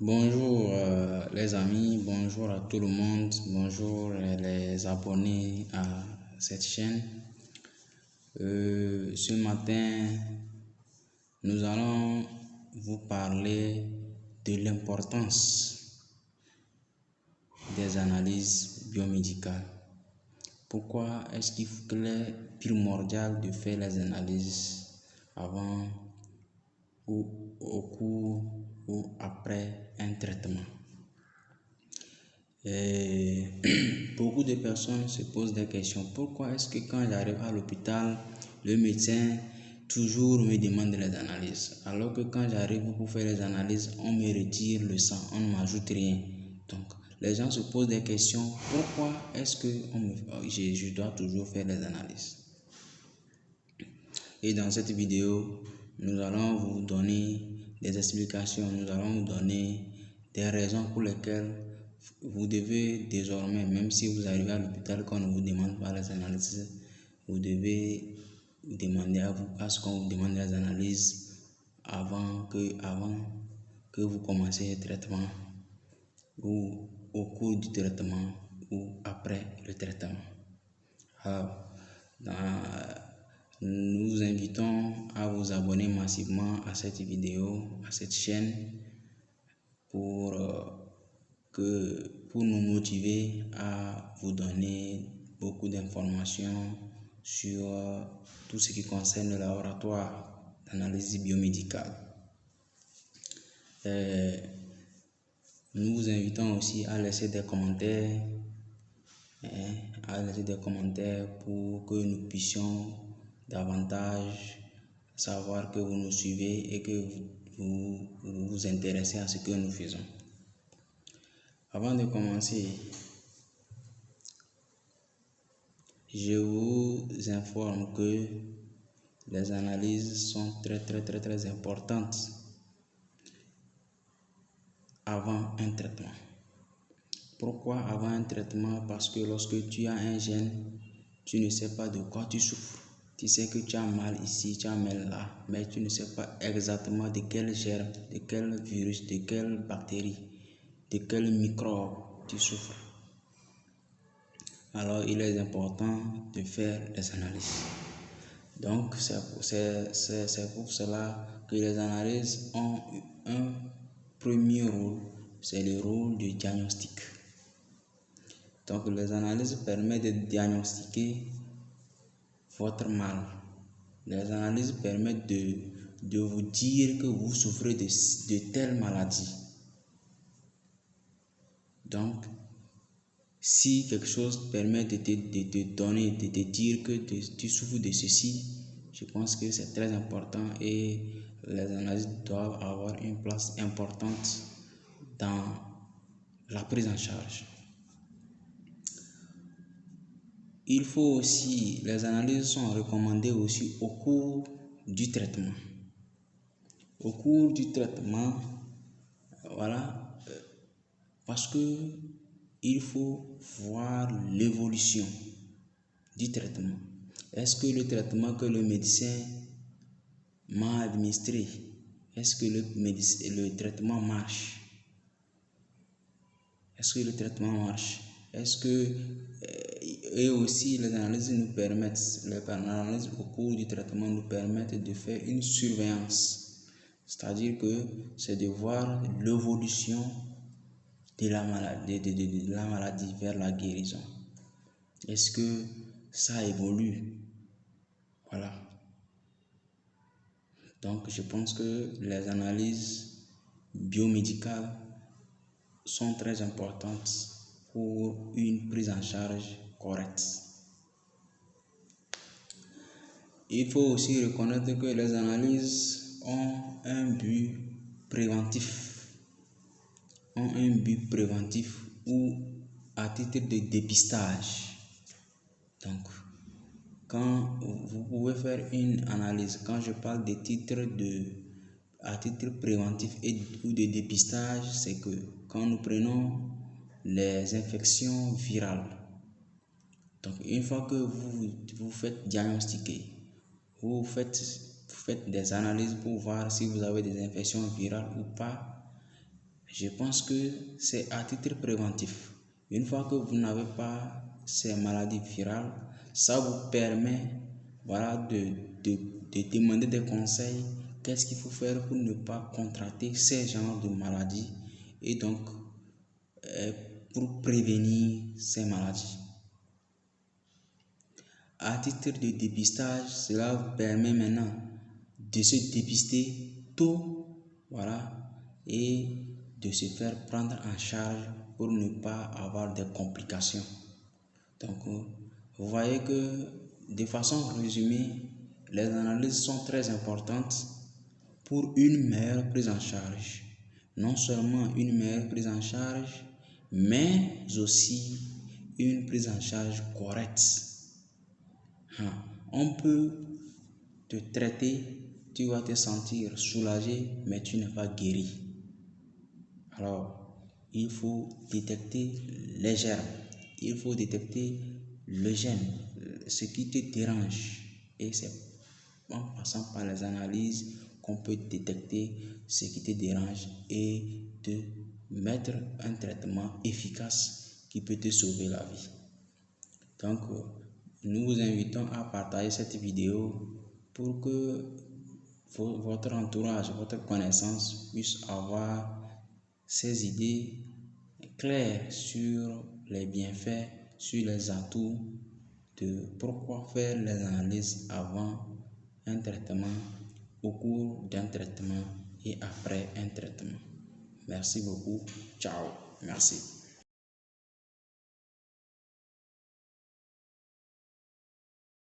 Bonjour les amis, bonjour à tout le monde, bonjour les abonnés à cette chaîne. Ce matin, nous allons vous parler de l'importance des analyses biomédicales. Pourquoi est-ce qu'il est primordial de faire les analyses avant ou au cours ou après un traitement? Et beaucoup de personnes se posent des questions. Pourquoi est-ce que quand j'arrive à l'hôpital, le médecin toujours me demande les analyses, alors que quand j'arrive pour faire les analyses, on me retire le sang, on ne m'ajoute rien. Donc, les gens se posent des questions. Pourquoi est-ce que je dois toujours faire les analyses? Et dans cette vidéo, nous allons vous donner des explications, nous allons vous donner des raisons pour lesquelles vous devez désormais, même si vous arrivez à l'hôpital qu'on ne vous demande pas les analyses, vous devez demander à ce qu'on vous demande les analyses avant que vous commenciez le traitement, ou au cours du traitement, ou après le traitement. Alors, nous vous invitons à vous abonner massivement à cette vidéo, à cette chaîne, pour nous motiver à vous donner beaucoup d'informations sur tout ce qui concerne le laboratoire d'analyse biomédicale. Nous vous invitons aussi à laisser des commentaires, pour que nous puissions davantage savoir que vous nous suivez et que vous vous intéressez à ce que nous faisons. Avant de commencer, je vous informe que les analyses sont très importantes avant un traitement. Pourquoi avant un traitement? Parce que lorsque tu as un gène, tu ne sais pas de quoi tu souffres. Tu sais que tu as mal ici, tu as mal là, mais tu ne sais pas exactement de quel germe, de quel virus, de quelle bactérie, de quel microbe tu souffres. Alors, il est important de faire des analyses. Donc, c'est pour cela que les analyses ont un premier rôle, c'est le rôle du diagnostic. Donc, les analyses permettent de diagnostiquer votre mal. Les analyses permettent de vous dire que vous souffrez de telle maladie. Donc, si quelque chose permet de te donner, de te dire que tu souffres de ceci, je pense que c'est très important et les analyses doivent avoir une place importante dans la prise en charge. Il faut aussi, les analyses sont recommandées aussi au cours du traitement. Au cours du traitement, voilà, parce que il faut voir l'évolution du traitement. Est-ce que le traitement que le médecin m'a administré, est-ce que le traitement marche? Est-ce que le traitement marche? Est-ce que et aussi les analyses nous permettent, les analyses au cours du traitement nous permettent de faire une surveillance. C'est-à-dire que c'est de voir l'évolution de la maladie vers la guérison. Est-ce que ça évolue? Voilà. Donc, je pense que les analyses biomédicales sont très importantes pour une prise en charge correcte. Il faut aussi reconnaître que les analyses ont un but préventif. Ou à titre de dépistage. Donc, quand vous pouvez faire une analyse, quand je parle à titre préventif ou de dépistage, c'est que quand nous prenons les infections virales, donc une fois que vous faites diagnostiquer, vous faites des analyses pour voir si vous avez des infections virales ou pas. Je pense que c'est à titre préventif. Une fois que vous n'avez pas ces maladies virales, ça vous permet voilà, de demander des conseils. Qu'est-ce qu'il faut faire pour ne pas contracter ces genres de maladies et donc pour prévenir ces maladies. À titre de dépistage, cela vous permet maintenant de se dépister tôt, voilà, et de se faire prendre en charge pour ne pas avoir de complications. Donc, vous voyez que de façon résumée, les analyses sont très importantes pour une meilleure prise en charge. Non seulement une meilleure prise en charge, mais aussi une prise en charge correcte. On peut te traiter, tu vas te sentir soulagé, mais tu n'es pas guéri. Alors, il faut détecter les germes, il faut détecter le gène, ce qui te dérange. Et c'est en passant par les analyses qu'on peut détecter ce qui te dérange et te mettre un traitement efficace qui peut te sauver la vie. Donc, nous vous invitons à partager cette vidéo pour que votre entourage, votre connaissance puisse avoir ces idées claires sur les bienfaits, sur les atouts de pourquoi faire les analyses avant un traitement, au cours d'un traitement et après un traitement. Merci beaucoup. Ciao. Merci.